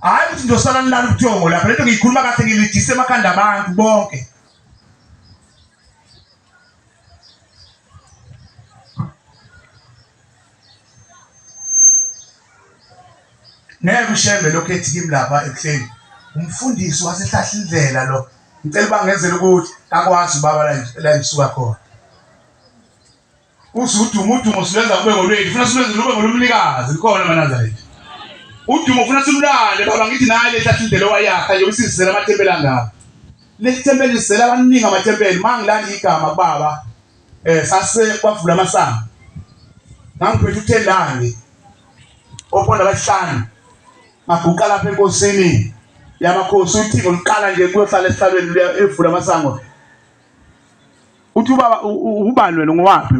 hayi ukuthi ndosala nilala ubuthongo lapha lento ngiyikhuluma kahle ngilidise emakhanda abantu bonke. Ngeke ushembe lokho ethi kimi lapha ekuseni umfundisi wasehlahla indlela lo ngicela bangenzele ukuthi akwazi ubaba la ngisuka khona. Udumo silenza kube ngolwethu ufuna silenze kube ngolumnikazi likhona eManazareti. Udumo ufuna silulale baba ngithi naye lehlahla indlela owayakha nje usizisela amathempeli angaka. Le thempeli lisela abaningi amathempeli mangilanda igama baba sase kwavula amasango. Ngangiphethe uthendane oponda abahlanu. Maguqa lapha enkosini yamakhosi uThixo liqala nje kuyohlala esihlalweni evula amasango. Uthi ubaba ubani wena ngowaphi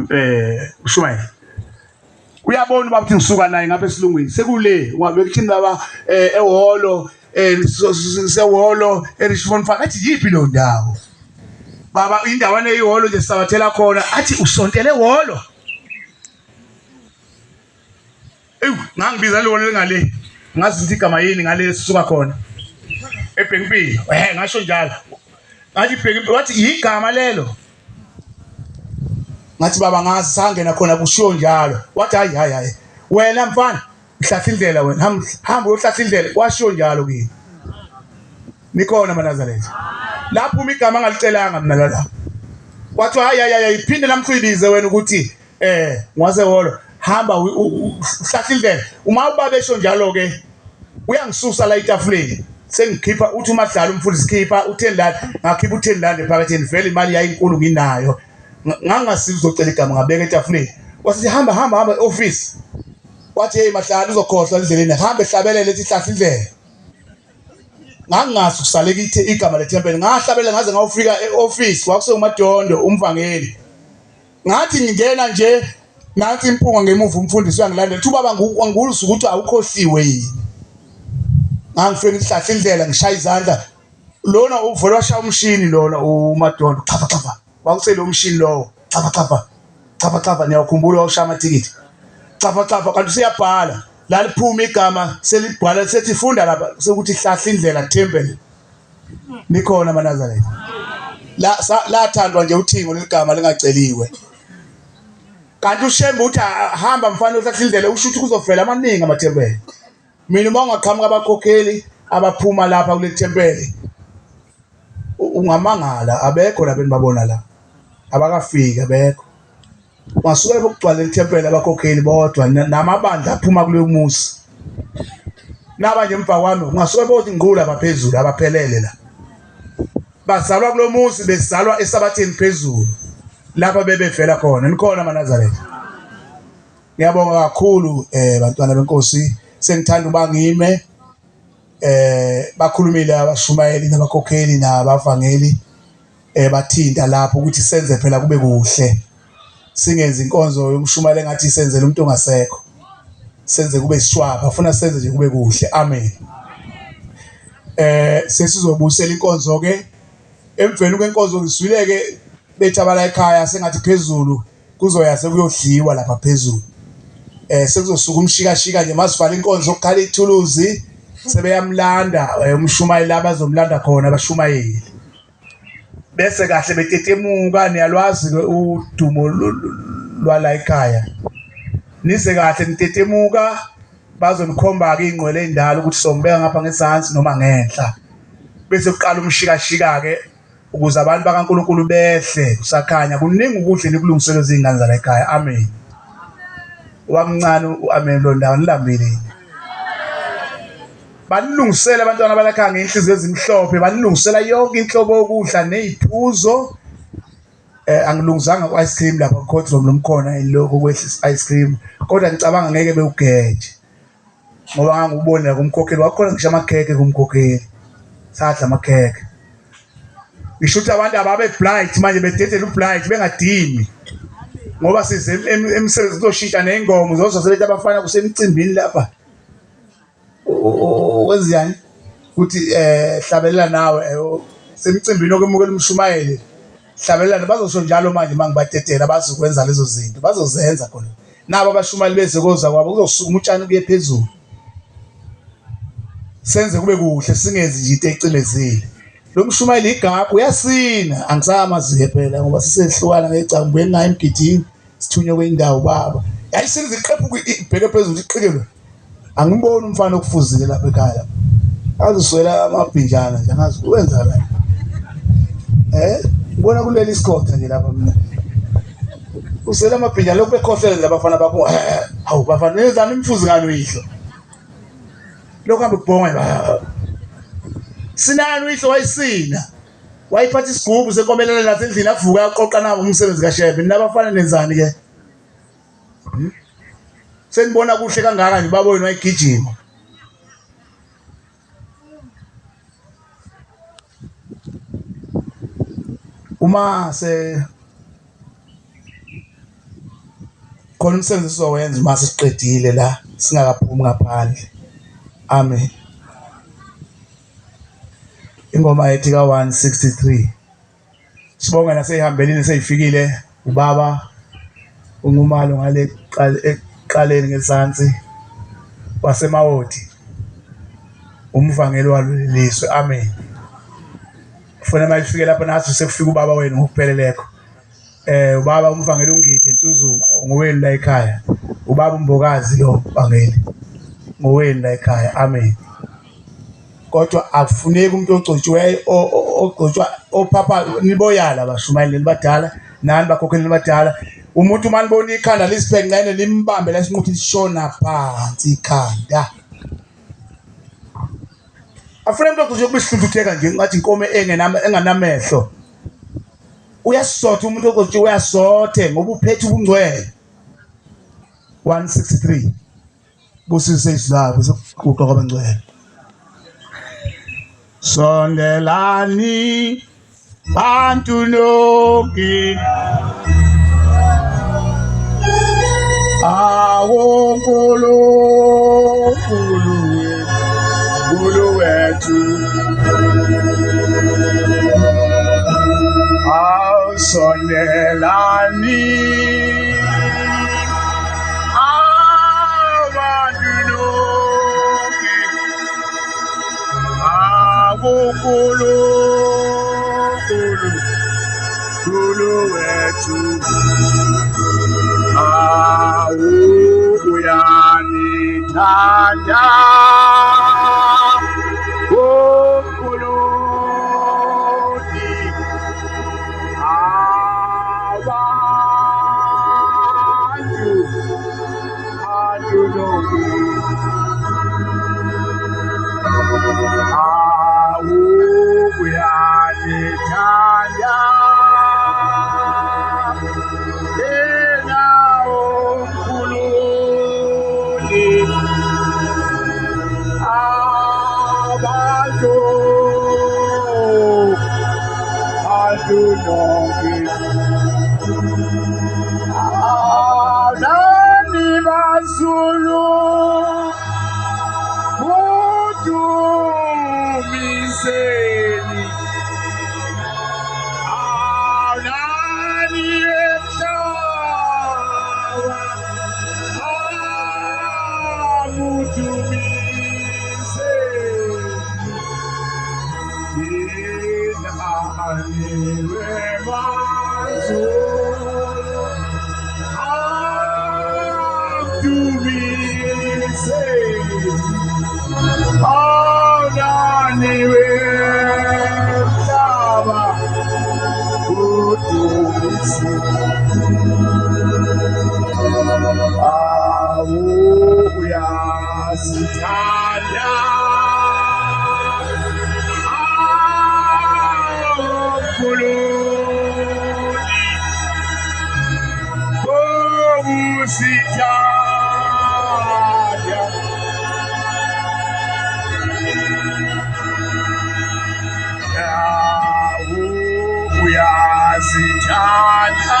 uShumayela? Uyabona ubaba uthi ngisuka naye ngapha esilungwini sekule ungabe kuthini baba ehholo sewholo eRichmond Park athi yipi lo ndawo baba indawana eyihholo nje sisabathela khona athi usontele ehholo. Ngangibiza lo ngale ngazi ngithi igama yini ngale sisuka khona eBhenkpilo ngasho njalo ngathi Bhenkpilo wathi igama lelo ngathi baba ngazi sangena khona kushiyo njalo wathi hayi wena mfana uhlahla indlela wena hamba uyohlahla indlela washiyo njalo kimi nikhona eManazareti lapho uma igama angalicelanga mina la wathi hayi iphinde lamchibize wena ukuthi ngwasehholo hamba uhlahla indlela. Uma ubaba esho njalo ke uyangisusa la etafuleni sengikhipha uthi uMadlala umfundisi khipha u10 ngakhipha u10 phakathi vele imali yayinkulu nginayo ngangasiza uzocela igama ngabeka etafuleni wasithi hamba office wathi hey Madlala uzokhohlwa endleleni hamba ehlabelele ethi hlahla indlela. Ngangazi ukusaleka igama lethempeli ngahlabela ngaze ngawufika eoffice kwakusekumadondo umvangeli ngathi ngingena nje nathi impunga ngemuva umfundisi uyangilandela uthi baba ngikuzwa ukuthi awukhohliwe yini. Ngangifika ihlahla indlela ngishaya izandla lona uvela washaya umshini lona uMadondo xapha wakusele umshini lowo xapha niyakhumbula washaya amathikithi xapha kanti siyabhala la liphuma igama selibhala sethi funda lapha sekuthi hlahla indlela temple nikhona eManazareti la thandwa nje uThingo leligama lingaceliwe. Kanti uShembe uthi hamba mfana uhlahla indlela usho ukuthi kuzovela amaningi amathempeli. Mina uma ungaqhamuka abakhokheli abaphuma lapha kule thempeli ungamangala abekho la benibabona la abakafiki abekho. Wasuke bokugcwala lethempeli abakhokheli bodwa namabandla aphuma kule musi nabanje emva kwami ungasuke bothi ngqula abaphezulu abaphelele la bazalwa kulo musi bezalwa esabatheni phezulu lapha bebevela khona nikhona eManazareti. Ngiyabonga kakhulu bantwana benkosi sengithanda uba ngime bakhulumile abashumayeli nabakhokheli nabavangeli bathinta lapho ukuthi senze phela kube kuhle singenza inkonzo yomshumayeli engathi senzele umuntu ongasekho senze kube sishwaba afuna senze nje kube kuhle amen. Sesizobusela inkonzo ke emveni kwenkonzo ngiswileke bethabala ekhaya sengathi phezulu kuzoya sekuyodliwa lapha phezulu sekuzosuka umshikashika nje masivala inkonzo okukhala ithuluzi sebeyamlanda umshumayeli abazomlanda khona abashumayeli bese kahle betetemuka niyalwazi udumo lwala ekhaya nize kahle nitetemuka bazonikhomba ke ingqwele endala ukuthi sombeka ngapha ngesantsi noma ngenhla bese kuqala umshikashika ke ukuze abantu bakaNkulunkulu behle kusakhanya kuningi ukudla nikulungiselwe izingane zala ekhaya amen. Wamncane uamen lo ndawo nilambile banilungisela abantwana balakha ngenhliziyo ezimhlophe banilungisela yonke inhlobo yokudla neziphuzo angilungizanga ku-ice cream lapha ku-courtroom lomkhona ilokho kwehlisa ice cream kodwa ngicabanga ngeke bewugeje ngoba ngangubonela kumkhokheli wakhona ngisho amakhekhe kumkhokheli sadla amakhekhe ngisho ukuthi abantu ababe blight manje bededela ublight bengadini ngoba size emsebenzi uzoshintsha nezingoma uzoseletha abafana kusemcimbini lapha wenziyani ukuthi hlabelela nawe semcimbini okwemukela umshumayeli hlabelela bazosho njalo manje mangibadedela bazokwenza lezo zinto bazozenza khona nabo abashumayeli beze koza kwabo kuzosuka umutshana kuye phezulu senze kube kuhle singenzi nje into ecinezile. Lo mshumayeli igapha uyasina angisamazihe phela ngoba sisehlukana ngecambu enginayo emgidini sithunywe kwindawo baba yayisiniza iqephu ibheke phezulu iqikelwe angiboni umfana okufuzile lapha ekhaya aziswela amabhinjana nje angazi wenza la ngibona kuleli isikotha nje lapha mina usela amabhinjana lokhu bekhohlele labafana bakho hawu bafana nenzani imfuzi ngani uyihlo lokho hambe kubonga sinani uyihlo wayisina wayiphatha isigubhu senkomelelo nasendlini avuka aqoqa nabo umsebenzi kaShebe nabafana nenzani ke senibona kuhle kangaka nje babo wena wayigijima uma se khona umsebenzi sizowenza uma sesiqedile la singakaphumi ngaphandle amen ingoma ethi ka163 sibonga naseyihambelini seyifikile ubaba ungumalo ngale eqaleni ngesansi wasemawoti umvangeli walweliswe amen ufuna mayifike lapha nathi sekufika ubaba wenu ngokupheleleko ubaba umvangeli ungide Ntuzuma ngowenu la ekhaya ubaba umbokazi lo mvangeli ngowenu la ekhaya amen kodwa akufuneki umuntu ogcotshiweyo ogcotshwa opapa niboyala bashumayeli badala nani bakhokheli badala umuntu manibona ikhanda lisiphenqene limbambe la sinquthi lishona phansi ikhanda afuna umuntu ogcotshwe kubisihlutheka nje ngathi inkomo enganamehlo uyasotha umuntu ogcotshwe uyasothe ngoba uphethe ubungcwele 163 busise isilabo sokuqoqa kwabangcwele sondelani bantu nonke Nkulunkulu wethu awusondelani abantu nonke Nkulunkulu wethu uyanithanda uNkulunkulu abantu nonke uyanithanda Nani bazulu mudumiseni nani emhlaba mudumiseni nani wemazulu nani wemhlaba uyasithanda uNkulunkulu usithanda uyasithanda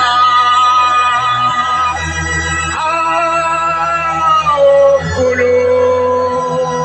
uNkulunkulu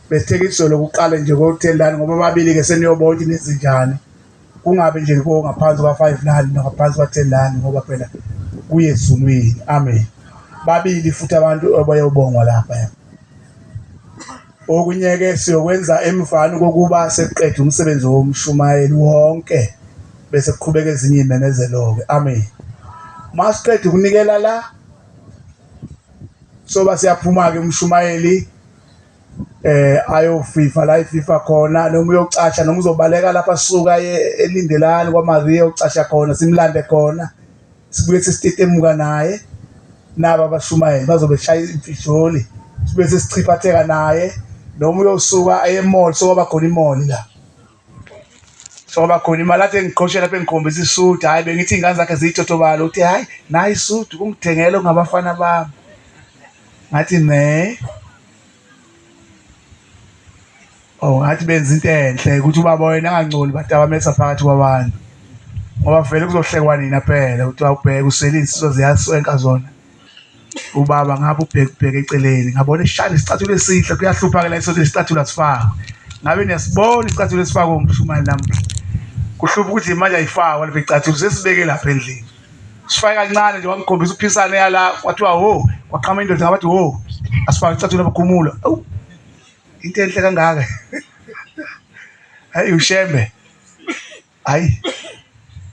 Besithekiswe lokuqala nje ko-10 ngoba ababili ke seniyobona ukuthi nezinjani, kungabi nje ngaphansi kwa-5 ngaphansi kwa-10 ngoba phela kuyezulwini. Amen. Babili futhi abantu abayobongwa lapha. Okunye-ke siyokwenza emvani kokuba seqedwe umsebenzi womshumayeli wonke bese kuqhubeka ezinye iy'memezelo-ke. Amen. Masiqeda ukunikela la soba siyaphuma-ke umshumayeli ayofifa la ififa khona, noma uyocasha noma uzobaleka lapha suka elindelani kwaMaria ucasha khona, simlande khona sibuye sesitetemuka naye. Naba abashumayeli bazobe shaya imfisholi sibuye sesichiphatheka naye, noma uyosuka e-mall sokwaba khona imall la, sokwaba khona imali athi engiqhoshe lapha engikhombisa isudu, hhayi bengithi iy'ngane zakhe ziyitotobala, uthi hhayi nayi isudu kungithengele ongabafana bami. Ngathi ne ngathi benza into enhle ukuthi ubaba wena angangcoli badabamesa phakathi kwabantu, ngoba vele kuzohlekwa nina phela ukuthi awubheke usele insizwa ziyaswenka zona. Ubaba ngabe ubheke eceleni ngabona ishana isicathulo esihle, kuyahlupha-ke la isothi isicathulo asifakwa. Ngabe niyasibona isicathulo esifakwa umshumayeli namuhla, kuhlupha ukuthi manje ayifakwa lapha icathulo sesibeke lapha endlini. sifake kancane nje wangikhombisa uphisane yala kwathiwa ho kwaqhama indoda ngabathi ho asifake icathulo abakhumula into enhle kangaka hayi ushembe hayi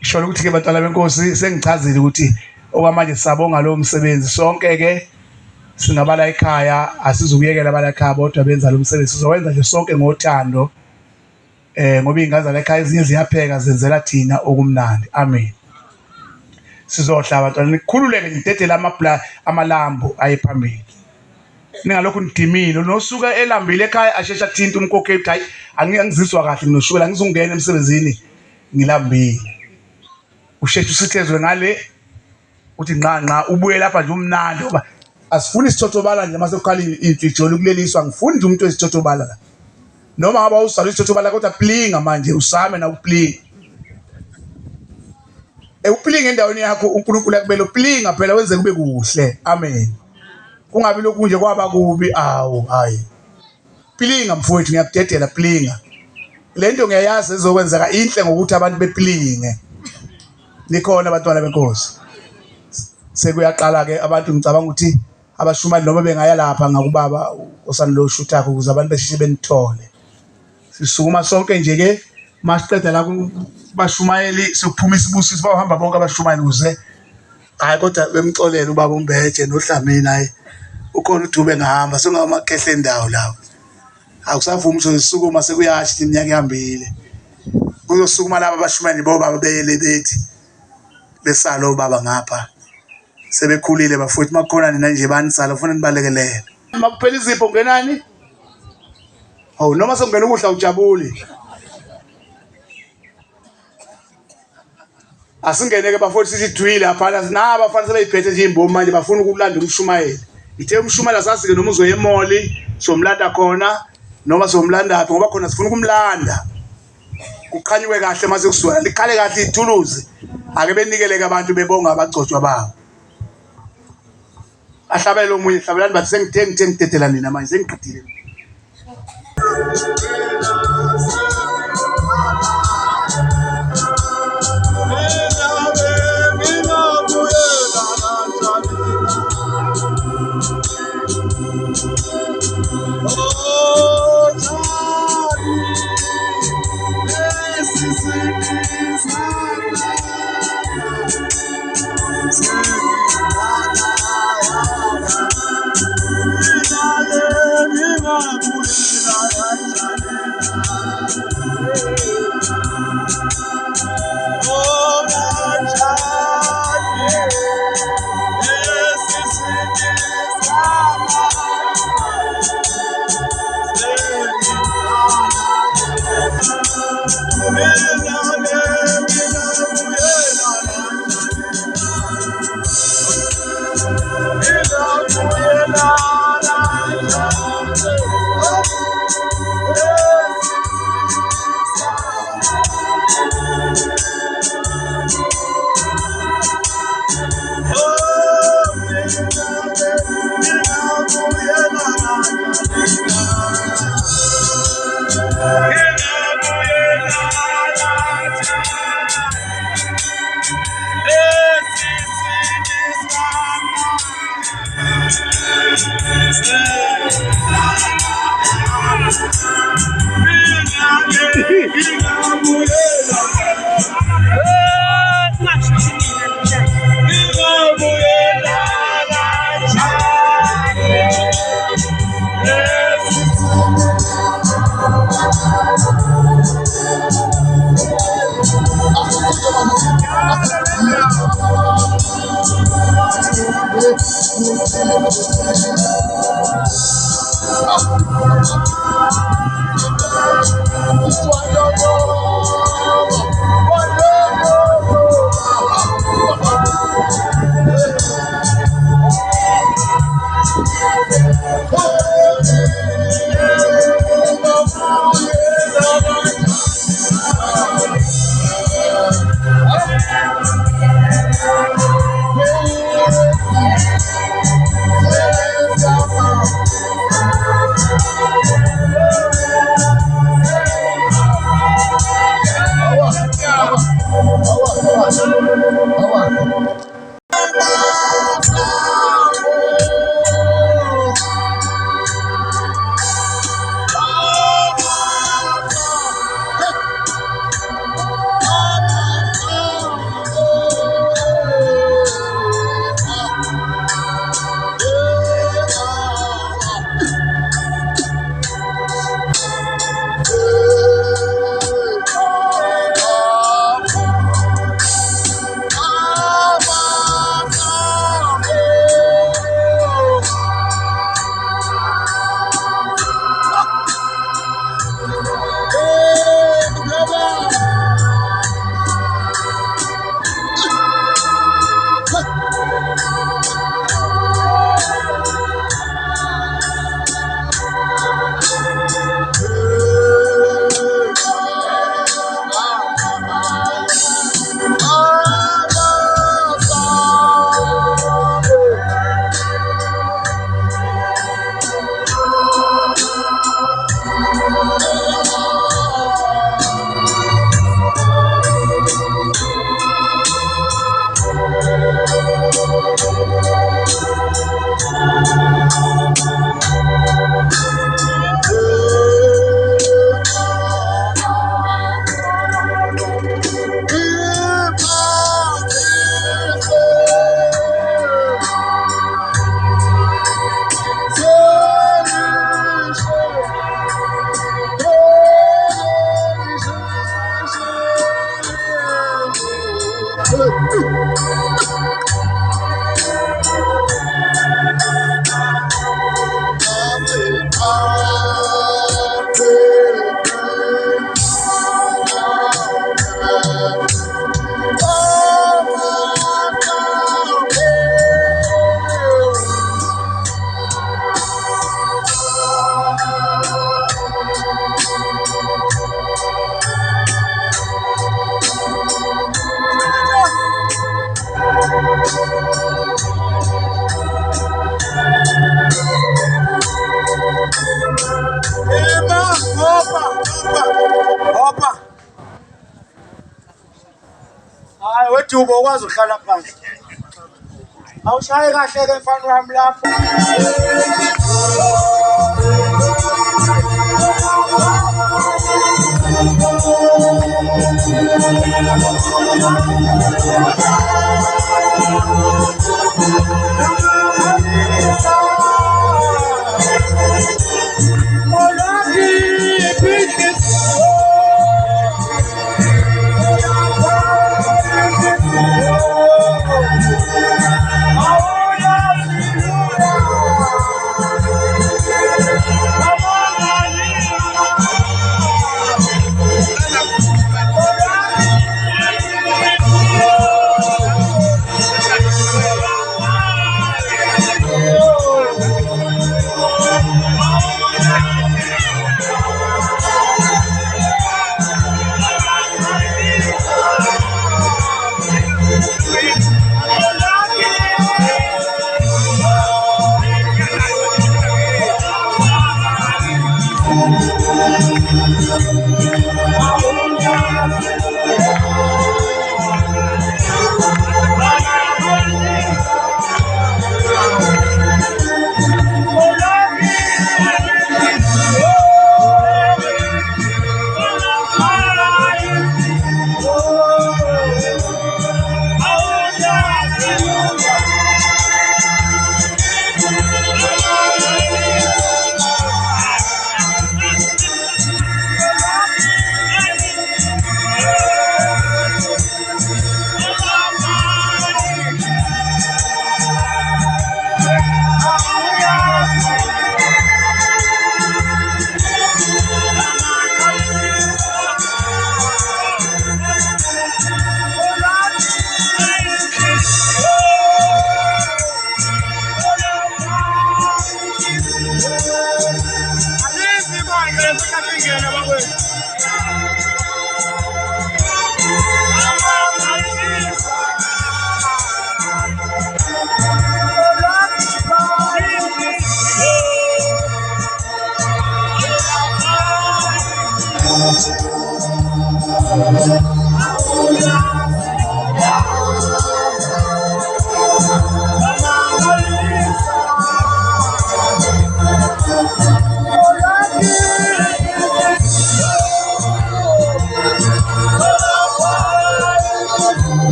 isho ukuthi ke bantwana benkosi sengichazile ukuthi okwamanje sisabonga lo msebenzi sonke ke singabala ekhaya asizukuyekela abala ekhaya bodwa benza lo msebenzi sizowenza nje sonke ngothando ngoba ingane zala ekhaya ezinye ziyapheka zenzela thina okumnandi amen sizohla abantwana nikhululeke nidedele amalambu ayephambili ningalokhu nidimile nosuka elambile ekhaya ashesha thinta umkokhe hayi angizizwa kahle nginoshukela ngizungena emsebenzini ngilambile usheshe usithezwe ngale uthi nqa ubuye lapha nje umnandi ngoba asifuni isithotobala nje mase ukhali inhliziyo kuleliswa ngifuni nje umuntu esithotobala la noma ngaba usala isithotobala kodwa plinga manje usame na uplinga uplinga endaweni yakho uNkulunkulu akubele uplinga phela wenze kube kuhle amen kungabi lokhu nje kwaba kubi hayi plinga mfowethu ngiyakudedela plinga lento ngiyayazi izokwenzeka inhle ngokuthi abantu beplinge nikhona abantwana benkosi sekuyaqala ke abantu ngicabanga ukuthi abashumali noma bengaya lapha ngakubaba osani lo shuthakho ukuze abantu besheshe benithole sisukuma sonke nje ke masiqeda la kubashumayeli sokuphuma isibusiso bahamba bonke abashumayeli ukuze hayi kodwa bemxolele ubaba uMbeje noHlamini hayi ukhona uDube ngahamba sengamakehle endawo lawo akusavumi sokuma sekuyashi iminyaka ihambile kuzosukuma laba abashumayeli bobaba beyele bethi besalo ubaba ngapha sebekhulile bafowethu makukhona nina nje banisala ufuna nibalekelele makuphela izipho ngenani noma sokungena ukudla ujabuli asingene ke bafowethu sithi dwile aphana naba bafana sebeyiphethe nje imbomo manje bafuna ukulanda umshumayeli ithe umshumayeli asasike noma uzoye emoli somlanda khona noma somlanda apho ngoba khona sifuna ukumlanda kuqhanywe kahle mase kusuka likhale kahle ithuluzi ake benikeleke abantu bebonga abagcotshwa bawo ahlabele omunye hlabelani bathi sengithe ngidedela nina manje sengiqedile Dubo ukwazi uhlala phansi. Awushaye kahle ke mfana wami lapho.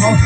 Hawu.